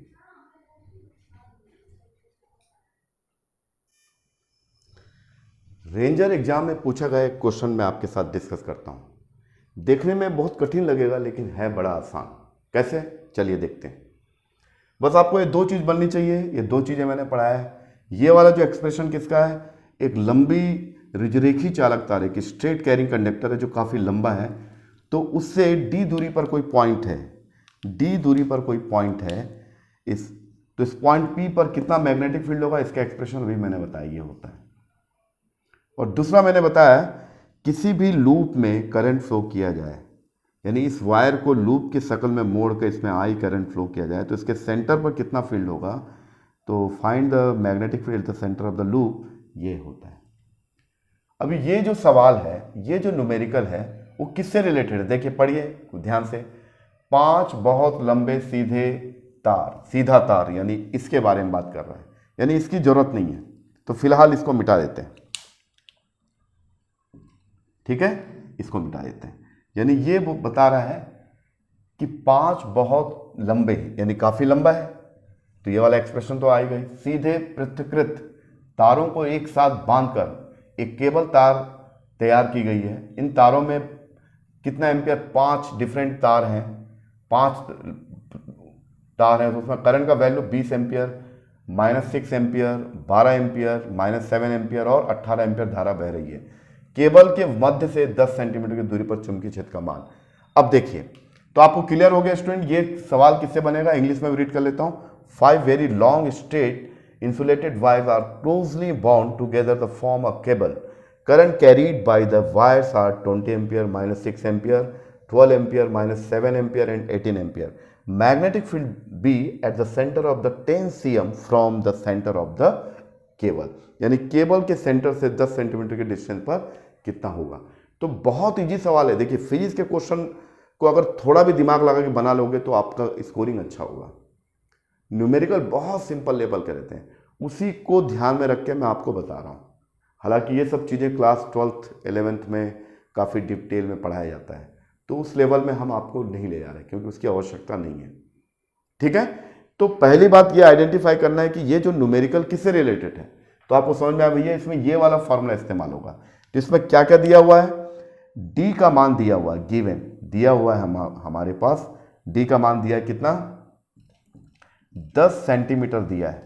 A: रेंजर एग्जाम में पूछा गया एक क्वेश्चन मैं आपके साथ डिस्कस करता हूं। देखने में बहुत कठिन लगेगा लेकिन है बड़ा आसान। कैसे, चलिए देखते हैं। बस आपको ये दो चीज बननी चाहिए, ये दो चीजें मैंने पढ़ाया है। ये वाला जो एक्सप्रेशन किसका है, एक लंबी रिजरेखी चालक तारे की स्ट्रेट कैरिंग कंडक्टर है जो काफी लंबा है, तो उससे डी दूरी पर कोई पॉइंट है, डी दूरी पर कोई पॉइंट है तो इस पॉइंट पी पर कितना मैग्नेटिक फील्ड होगा, इसका एक्सप्रेशन अभी मैंने बताया ये होता है। और दूसरा मैंने बताया किसी भी लूप में करंट फ्लो किया जाए, यानी इस वायर को लूप की शक्ल में मोड़ कर इसमें आई करंट फ्लो किया जाए तो इसके सेंटर पर कितना फील्ड होगा, तो find the magnetic field the centre of the loop, ये होता है। अभी ये जो सवाल है, ये जो न्यूमेरिकल है वो किससे रिलेटेड है, देखिए पढ़िए ध्यान से। 5 बहुत लंबे सीधे तार, सीधा तार यानी इसके बारे में बात कर रहा है, यानी इसकी जरूरत नहीं है तो फिलहाल इसको मिटा देते हैं। ठीक है, इसको मिटा देते हैं। यानी ये वो बता रहा है कि 5 बहुत लंबे यानी काफी लंबा है, तो ये वाला एक्सप्रेशन तो आ ही गई। सीधे पृथकृत तारों को एक साथ बांधकर एक केबल तार तैयार की गई है। इन तारों में कितना एम्पियर, 5 डिफरेंट तार हैं, 5 तार हैं, तो उसमें करंट का value 20 ampere, -6 ampere, 12 ampere, -7 ampere और 18 एम्पियर धारा बह रही है। केबल के मध्य से 10 सेंटीमीटर की दूरी पर चुंबकीय क्षेत्र का मान। अब देखिए, तो आपको क्लियर हो गया स्टूडेंट, ये सवाल किससे बनेगा, इंग्लिश में रीड कर लेता हूं। 5 very long straight insulated wires are closely bound together to form a cable. Current carried by the wires are 20 ampere, -6 ampere, 12 ampere, -7 ampere and 18 ampere. Magnetic field B at the center of the 10 cm from the center of the cable. यानी cable के centre से 10 centimetre के distance पर कितना होगा। तो बहुत easy सवाल है। देखिए फिजिक्स के क्वेश्चन को अगर थोड़ा भी दिमाग लगा के बना लोगे तो आपका स्कोरिंग अच्छा होगा। न्यूमेरिकल बहुत सिंपल लेवल के रहते हैं, उसी को ध्यान में रख के मैं आपको बता रहा हूँ। हालांकि ये सब चीज़ें क्लास 12th 11th में काफ़ी डिटेल में पढ़ाया जाता है, तो उस लेवल में हम आपको नहीं ले जा रहे क्योंकि उसकी आवश्यकता नहीं है। ठीक है, तो पहली बात ये आइडेंटिफाई करना है कि ये जो न्यूमेरिकल किससे रिलेटेड है, तो आपको समझ में आ भैया इसमें ये वाला फॉर्मूला इस्तेमाल होगा। तो इसमें क्या क्या दिया हुआ है, डी का मान दिया हुआ है, गिवन दिया हुआ है हमारे पास, डी का मान दिया है कितना, 10 सेंटीमीटर दिया है।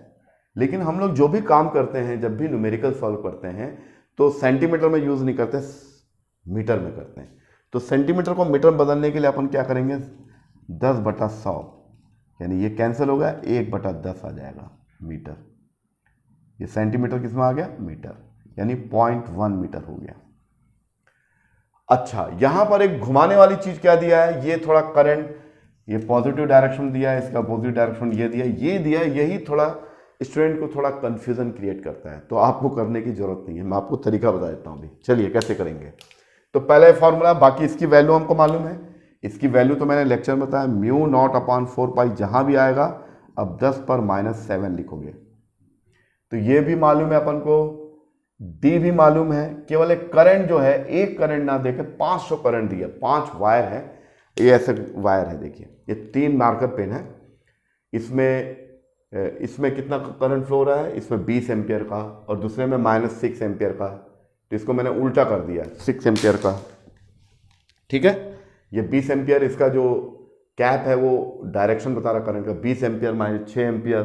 A: लेकिन हम लोग जो भी काम करते हैं, जब भी न्यूमेरिकल सॉल्व करते हैं तो सेंटीमीटर में यूज नहीं करते, मीटर में करते हैं। तो सेंटीमीटर को मीटर बदलने के लिए अपन क्या करेंगे, 10/100, यानी ये कैंसिल होगा, 1/10 आ जाएगा मीटर। ये सेंटीमीटर किसमें आ गया, मीटर, यानी 0.1 मीटर हो गया। अच्छा, यहां पर एक घुमाने वाली चीज क्या दिया है, ये थोड़ा करंट, ये पॉजिटिव डायरेक्शन दिया है, इसका पॉजिटिव डायरेक्शन ये दिया है, यही थोड़ा स्टूडेंट को थोड़ा कंफ्यूजन क्रिएट करता है। तो आपको करने की जरूरत नहीं है, मैं आपको तरीका बता देता हूं अभी। चलिए कैसे करेंगे। तो पहला ये फॉर्मूला, बाकी इसकी वैल्यू हमको मालूम है, इसकी वैल्यू तो मैंने लेक्चर में बताया, μ0/4π जहां भी आएगा अब 10 पर -7 लिखोगे। तो ये भी मालूम है अपन को, डी भी मालूम है। केवल एक करंट जो है, एक करंट ना देके 500 करंट दिया, 5 वायर है, ये ऐसे वायर है, देखिए ये 3 मार्कर पेन है, इसमें कितना करंट फ्लो हो रहा है, इसमें 20 एम्पियर का और दूसरे में -6 एम्पियर का। तो इसको मैंने उल्टा कर दिया, 6 एम्पियर का। ठीक है, ये 20 एम्पियर, इसका जो कैप है वो डायरेक्शन बता रहा करंट का, 20 एम्पियर -6 एम्पियर,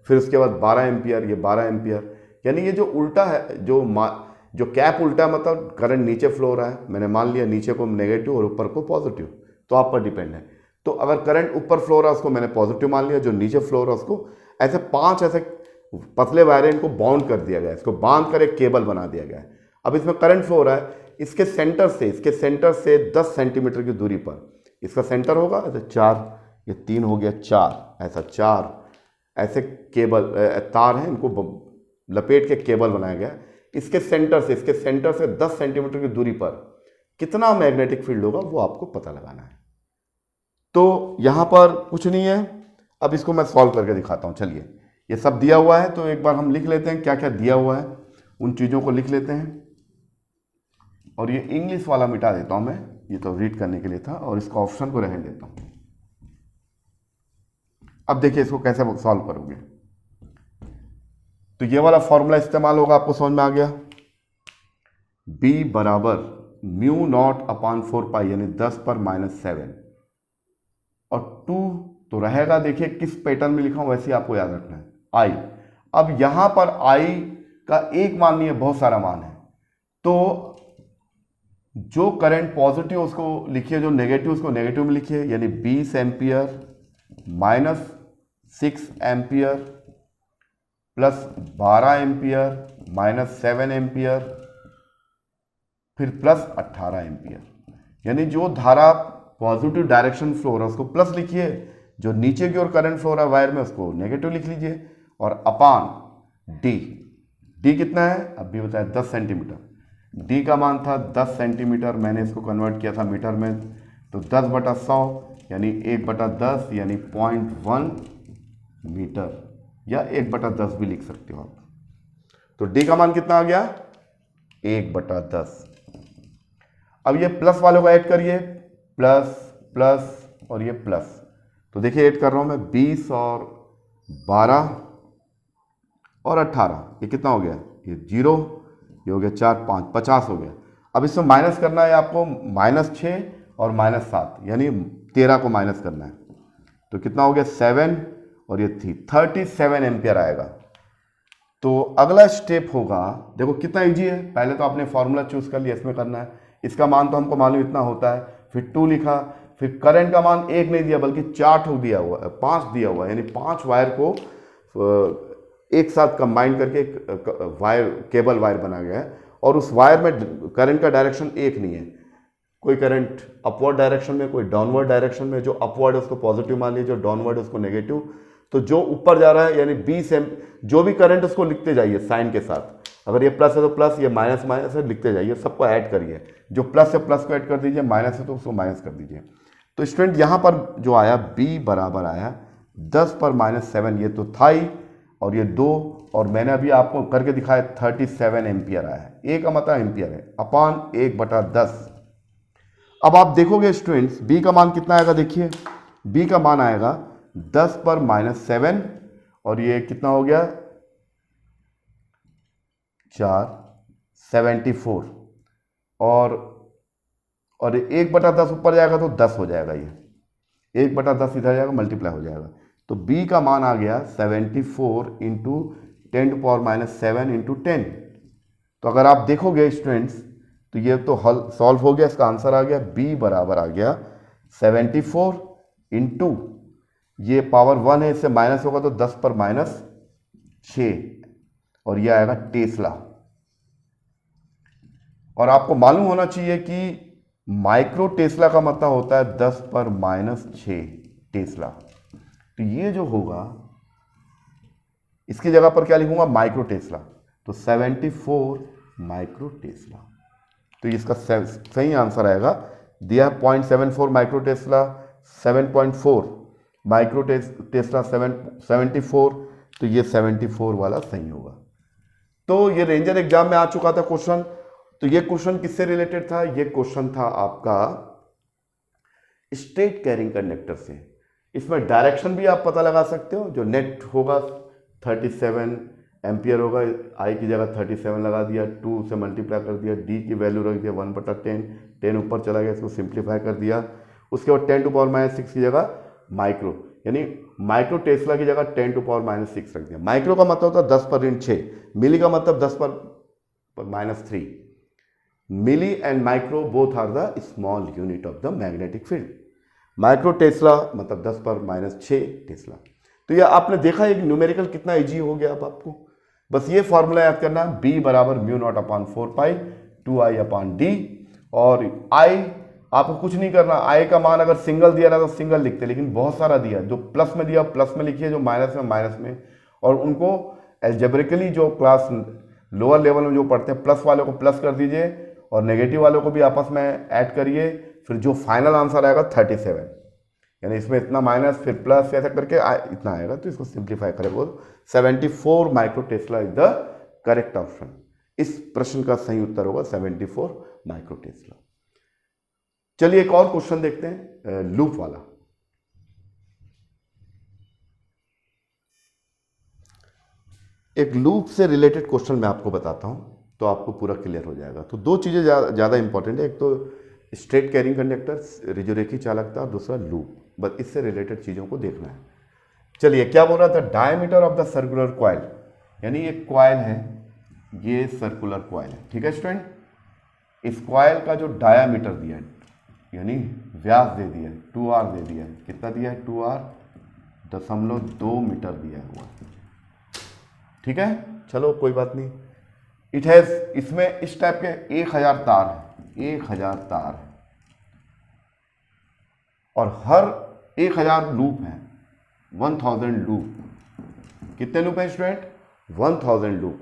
A: फिर उसके बाद 12 एम्पियर, ये 12 एम्पियर। यानी ये जो उल्टा है, जो कैप उल्टा मतलब करंट नीचे फ्लो हो रहा है, मैंने मान लिया नीचे को नेगेटिव और ऊपर को पॉजिटिव, तो आप पर डिपेंड है। तो अगर करंट ऊपर फ्लो हो रहा है उसको मैंने पॉजिटिव मान लिया, जो नीचे फ्लो हो रहा है उसको, ऐसे 5 ऐसे पतले वायर इनको बाउंड कर दिया गया, इसको बांध कर एक केबल बना दिया गया है। अब इसमें करंट फ्लो हो रहा है, इसके सेंटर से 10 सेंटीमीटर की दूरी पर इसका सेंटर होगा, ऐसे 4, ये 3 हो गया 4, ऐसा 4 ऐसे केबल तार हैं, इनको लपेट के केबल बनाया गया। इसके सेंटर से 10 सेंटीमीटर की दूरी पर कितना मैग्नेटिक फील्ड होगा वो आपको पता लगाना है। तो यहां पर कुछ नहीं है, अब इसको मैं सॉल्व करके दिखाता हूं। चलिए, ये सब दिया हुआ है तो एक बार हम लिख लेते हैं क्या क्या दिया हुआ है, उन चीज़ों को लिख लेते हैं और ये इंग्लिश वाला मिटा देता हूँ मैं, ये तो रीड करने के लिए था, और इसका ऑप्शन को रहने देता हूँ। अब देखिए इसको कैसे सॉल्व करोगे। तो ये वाला फॉर्मूला इस्तेमाल होगा, आपको समझ में आ गया। b बराबर म्यू नॉट अपान 4 पाई यानी 10 पर -7 और 2 तो रहेगा, देखिए किस पैटर्न में लिखा हूं वैसे ही आपको याद रखना है, i। अब यहां पर i का एक मान नहीं है, बहुत सारा मान है, तो जो करंट पॉजिटिव उसको लिखिए, जो नेगेटिव उसको नेगेटिव में लिखिए, यानी 20 ampere -6 ampere plus 12 ampere -7 ampere फिर प्लस 18 एम्पियर, यानी जो धारा पॉजिटिव डायरेक्शन फ्लो हो रहा है उसको प्लस लिखिए, जो नीचे की ओर करंट फ्लो हो रहा है वायर में उसको नेगेटिव लिख लीजिए, और अपान डी कितना है अब भी बताया 10 सेंटीमीटर। डी का मान था 10 सेंटीमीटर, मैंने इसको कन्वर्ट किया था मीटर में, तो 10/100 यानी 1/10 यानी 0.1 मीटर, या 1/10 भी लिख सकते हो आप। तो डी का मान कितना आ गया 1/10। अब ये प्लस वालों को ऐड करिए, प्लस प्लस और ये प्लस, तो देखिए ऐड कर रहा हूं मैं 20 और 12 और 18, ये कितना हो गया, ये 0, ये हो गया 4 5 50 हो गया। अब इसमें माइनस करना है आपको, -6 और -7 यानी 13 को माइनस करना है, तो कितना हो गया 7 और ये थी 37 एम्पियर आएगा। तो अगला स्टेप होगा, देखो कितना इजी है, पहले तो आपने फॉर्मूला चूज कर लिया, इसमें करना है, इसका मान तो हमको मालूम इतना होता है, फिर 2 लिखा, फिर करंट का मान 1 नहीं दिया बल्कि 4 ठोक दिया हुआ, 5 दिया हुआ, यानी 5 वायर को एक साथ कंबाइन करके वायर केबल वायर बना गया है, और उस वायर में करंट का डायरेक्शन एक नहीं है, कोई करंट अपवर्ड डायरेक्शन में, कोई डाउनवर्ड डायरेक्शन में, जो अपवर्ड है उसको पॉजिटिव मान लीजिए, जो डाउनवर्ड है उसको नेगेटिव। तो जो ऊपर जा रहा है यानी 20 जो भी करंट उसको लिखते जाइए साइन के साथ, अगर ये प्लस है तो प्लस, ये माइनस माइनस है लिखते जाइए, सबको ऐड करिए, जो प्लस है प्लस को ऐड कर दीजिए, माइनस है तो उसको माइनस कर दीजिए। तो स्टूडेंट यहाँ पर जो आया b बराबर आया 10 पर -7, ये तो था ही, और ये 2, और मैंने अभी आपको करके दिखाया 37 एम्पियर आया है, ए का मतलब एम्पियर है, अपान 1/10। अब आप देखोगे स्टूडेंट्स b का मान कितना आएगा, देखिए b का मान आएगा 10 पर -7 और ये कितना हो गया 4 74, और 1/10 ऊपर जाएगा तो 10 हो जाएगा, ये 1/10 इधर जाएगा मल्टीप्लाई हो जाएगा, तो b का मान आ गया 74 इंटू 10⁻⁻7 इंटू 10। तो अगर आप देखोगे स्टूडेंट्स तो ये तो हल सॉल्व हो गया, इसका आंसर आ गया b बराबर आ गया 74 इंटू ये पावर 1 है, इससे माइनस होगा तो 10 पर -6 और ये आएगा टेस्ला। और आपको मालूम होना चाहिए कि माइक्रो टेस्ला का मतलब होता है 10 पर -6 टेस्ला। तो ये जो होगा इसकी जगह पर क्या लिखूंगा माइक्रो टेस्ला, तो 74 माइक्रो टेस्ला। तो इसका सही आंसर आएगा, दिया 0.74 माइक्रो टेस्ला, 7.4 माइक्रो टेस्ला 74, तो ये 74 वाला सही होगा। तो ये रेंजर एग्जाम में आ चुका था क्वेश्चन। तो ये क्वेश्चन किससे रिलेटेड था, ये क्वेश्चन था आपका स्ट्रेट कैरिंग कंडक्टर से। इसमें डायरेक्शन भी आप पता लगा सकते हो, जो नेट होगा 37 एम्पियर होगा, आई की जगह 37 लगा दिया, 2 से मल्टीप्लाई कर दिया, डी की वैल्यू रख दिया 1/10, 10 ऊपर चला गया, इसको सिंप्लीफाई कर दिया, उसके बाद 10⁻⁻6 की जगह माइक्रो, यानी माइक्रो टेस्ला की जगह 10⁻⁻6 रख दिया। माइक्रो का मतलब होता है 10 पर 6, मिली का मतलब 10 पर -3। Milli and micro both are the small unit of the magnetic field. Micro tesla मतलब 10 पर -6 टेस्ला। तो ये आपने देखा एक न्यूमेरिकल कितना इजी हो गया। अब आपको बस ये फॉर्मूला याद करना, b बराबर μ0/4π 2i/d, और i आपको कुछ नहीं करना, i का मान अगर सिंगल दिया रहा तो सिंगल लिखते, लेकिन बहुत सारा दिया, जो प्लस में दिया प्लस में लिखिए, जो माइनस में माइनस में, और उनको एल्जेब्रिकली जो क्लास लोअर लेवल में जो पढ़ते हैं प्लस वालों को प्लस कर दीजिए और नेगेटिव वालों को भी आपस में ऐड करिए, फिर जो फाइनल आंसर आएगा 37, यानी इसमें इतना माइनस फिर प्लस ऐसा करके इतना आएगा। तो इसको सिंप्लीफाई करें, वो 74 micro Tesla is the correct option. इस प्रश्न का सही उत्तर होगा 74 माइक्रो टेस्ला। चलिए एक और क्वेश्चन देखते हैं लूप वाला। एक लूप से रिलेटेड क्वेश्चन मैं आपको बताता हूं तो आपको पूरा क्लियर हो जाएगा। तो दो चीज़ें ज़्यादा इंपॉर्टेंट है, एक तो स्ट्रेट कैरिंग कंडक्टर रिजोरेखी चालकता और दूसरा लूप, बस इससे रिलेटेड चीज़ों को देखना है। चलिए क्या बोल रहा था, diameter of the circular coil, यानी एक कॉइल है, ये सर्कुलर कॉइल है, ठीक है स्टूडेंट। इस कॉइल का जो डायामीटर दिया है यानी व्यास दे दिया है 2r दे दिया है, कितना दिया है 2r.2 मीटर दिया हुआ, ठीक है। चलो कोई बात नहीं। इट हैज, इसमें इस टाइप के 1000 तार है, 1000 तार है और हर 1000 लूप है, 1000 लूप। कितने लूप है स्टूडेंट, 1000 लूप।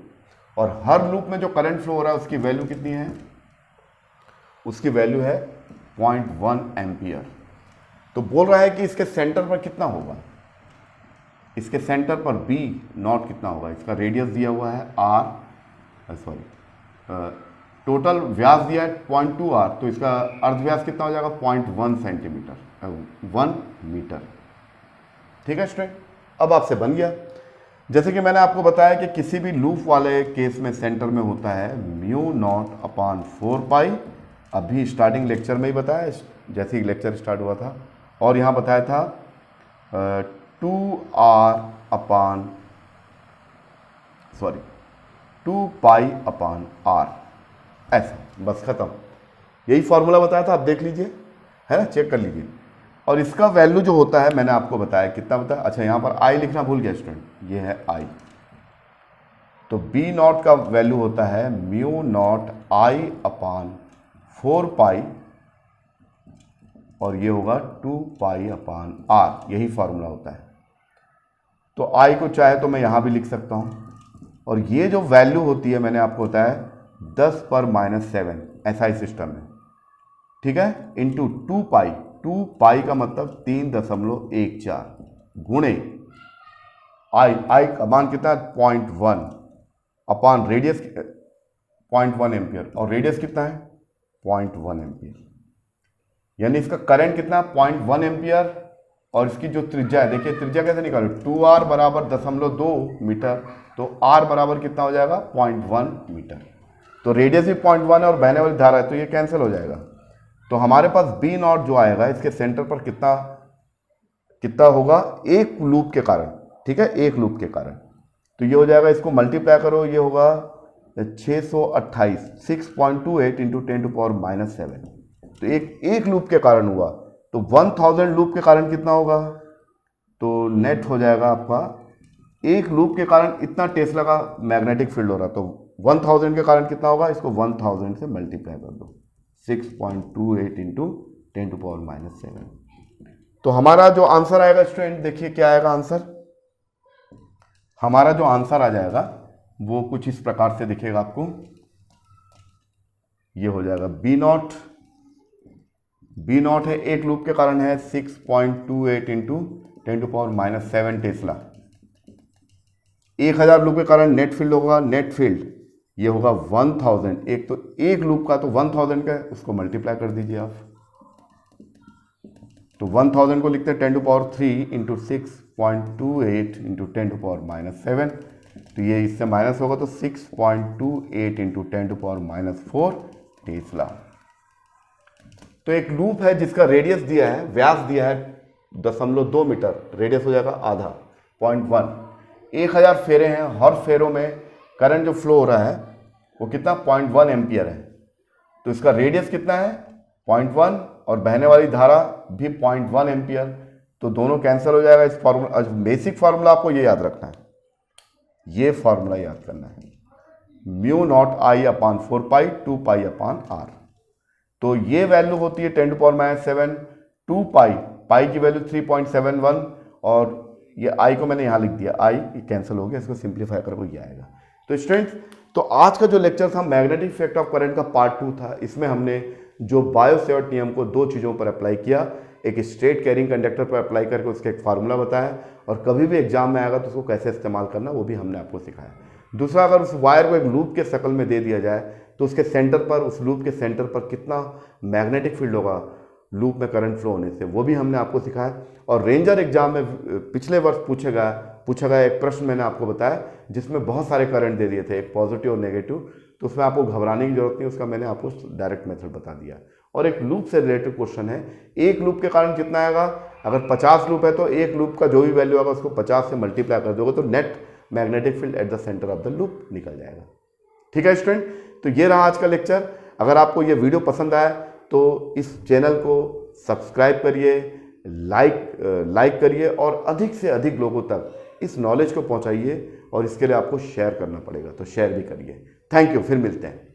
A: और हर लूप में जो करंट फ्लो हो रहा है उसकी वैल्यू कितनी है, उसकी वैल्यू है 0.1 एम्पियर। तो बोल रहा है कि इसके सेंटर पर कितना होगा, इसके सेंटर पर बी नॉट कितना होगा, इसका रेडियस दिया हुआ है आर, टोटल व्यास दिया है 0.2 आर, तो इसका अर्धव्यास कितना हो जाएगा 0.1 सेंटीमीटर, 1 मीटर, ठीक है स्टूडेंट। अब आपसे बन गया। जैसे कि मैंने आपको बताया कि किसी भी लूप वाले केस में सेंटर में होता है μ0/4 अभी स्टार्टिंग लेक्चर में ही बताया, जैसे ही लेक्चर स्टार्ट हुआ था, और यहाँ बताया था 2π/r, ऐसा, बस खत्म। यही फॉर्मूला बताया था, आप देख लीजिए, है ना, चेक कर लीजिए। और इसका वैल्यू जो होता है मैंने आपको बताया, कितना बताया, अच्छा यहाँ पर आई लिखना भूल गया स्टूडेंट, ये है आई। तो बी नॉट का वैल्यू होता है μ0I/4π और ये होगा 2π/r, यही फॉर्मूला होता है। तो आई को चाहे तो मैं यहाँ भी लिख सकता हूँ, और ये जो वैल्यू होती है मैंने आपको बताया 10⁻⁷ एसआई सिस्टम में, ठीक है, इंटू 2π, 2π का मतलब 3.14 गुणे आई का मान कितना है 0.1 अपान रेडियस 0.1 एम्पियर, और रेडियस कितना है 0.1 एम्पियर, यानी इसका करंट कितना 0.1 एम्पियर। और इसकी जो त्रिज्या है, देखिए त्रिज्या कैसे निकालो, 2r बराबर 0.2 मीटर, तो r बराबर कितना हो जाएगा 0.1 मीटर। तो रेडियस भी 0.1 है और बहने वाली धारा है, तो ये कैंसिल हो जाएगा। तो हमारे पास बी नॉट जो आएगा इसके सेंटर पर कितना कितना होगा, एक लूप के कारण, ठीक है, एक लूप के कारण। तो ये हो जाएगा, इसको मल्टीप्लाई करो, ये होगा 628, 6.28 इंटू 10⁻⁷। तो एक लूप के कारण हुआ, तो 1000 लूप के कारण कितना होगा, तो नेट हो जाएगा आपका, एक लूप के कारण इतना टेस्ला का मैग्नेटिक फील्ड हो रहा, तो 1000 के कारण कितना होगा, इसको 1000 से मल्टीप्लाई कर दो, 6.28 इंटू 10⁻⁷। तो हमारा जो आंसर आएगा स्टूडेंट, देखिए क्या आएगा आंसर, हमारा जो आंसर आ जाएगा वो कुछ इस प्रकार से दिखेगा आपको, ये हो जाएगा बी नॉट है, एक लूप के कारण है 6.28 इंटू 10⁻⁷ टेस्ला। 1000 लूप के कारण नेट फील्ड होगा, नेट फील्ड ये होगा 1000, एक तो एक लूप का, तो 1000 का उसको मल्टीप्लाई कर दीजिए आप, तो 1000 को लिखते हैं 10⁻³ इंटू 6.28 इंटू 10⁻⁷, तो ये इससे माइनस होगा, तो 6.28 इंटू 10⁻⁴ टेस्ला। तो एक लूप है जिसका रेडियस दिया है, व्यास दिया है 0.2 मीटर, रेडियस हो जाएगा आधा 0.1, 1000 फेरे हैं, हर फेरों में करंट जो फ्लो हो रहा है वो कितना 0.1 एम्पियर है, तो इसका रेडियस कितना है 0.1 और बहने वाली धारा भी 0.1 एम्पियर, तो दोनों कैंसिल हो जाएगा। इस फॉर्मूला, बेसिक फार्मूला आपको ये याद रखना है, ये फार्मूला याद करना है, μ0I/4π 2π/r। तो ये वैल्यू होती है 10⁻⁷, 2π, पाई की वैल्यू 3.71, और ये आई को मैंने यहाँ लिख दिया, आई कैंसिल हो गया, इसको सिंप्लीफाई करके ये आएगा। तो स्टूडेंट्स, तो आज का जो लेक्चर था मैग्नेटिक इफेक्ट ऑफ करंट का पार्ट 2 था। इसमें हमने जो बायो-सेवर्ट नियम को दो चीज़ों पर अप्लाई किया, एक स्ट्रेट कैरिंग कंडक्टर पर अप्लाई करके उसका एक फार्मूला बताया, और कभी भी एग्जाम में आएगा तो उसको कैसे इस्तेमाल करना वो भी हमने आपको सिखाया। दूसरा, अगर उस वायर को एक लूप के शक्ल में दे दिया जाए तो उसके सेंटर पर, उस लूप के सेंटर पर कितना मैग्नेटिक फील्ड होगा लूप में करंट फ्लो होने से, वो भी हमने आपको सिखाया। और रेंजर एग्जाम में पिछले वर्ष पूछा गया एक प्रश्न मैंने आपको बताया जिसमें बहुत सारे करंट दे दिए थे, एक पॉजिटिव और नेगेटिव, तो उसमें आपको घबराने की जरूरत नहीं, उसका मैंने आपको डायरेक्ट मेथड बता दिया। और एक लूप से रिलेटेड क्वेश्चन है, एक लूप के कारण कितना आएगा, अगर 50 लूप है तो एक लूप का जो भी वैल्यू आएगा उसको 50 से मल्टीप्लाई कर दोगे तो net magnetic field at the centre of the loop निकल जाएगा। ठीक है स्टूडेंट, तो ये रहा आज का लेक्चर। अगर आपको ये वीडियो पसंद आया तो इस चैनल को सब्सक्राइब करिए, लाइक करिए और अधिक से अधिक लोगों तक इस नॉलेज को पहुंचाइए, और इसके लिए आपको शेयर करना पड़ेगा, तो शेयर भी करिए। थैंक यू, फिर मिलते हैं।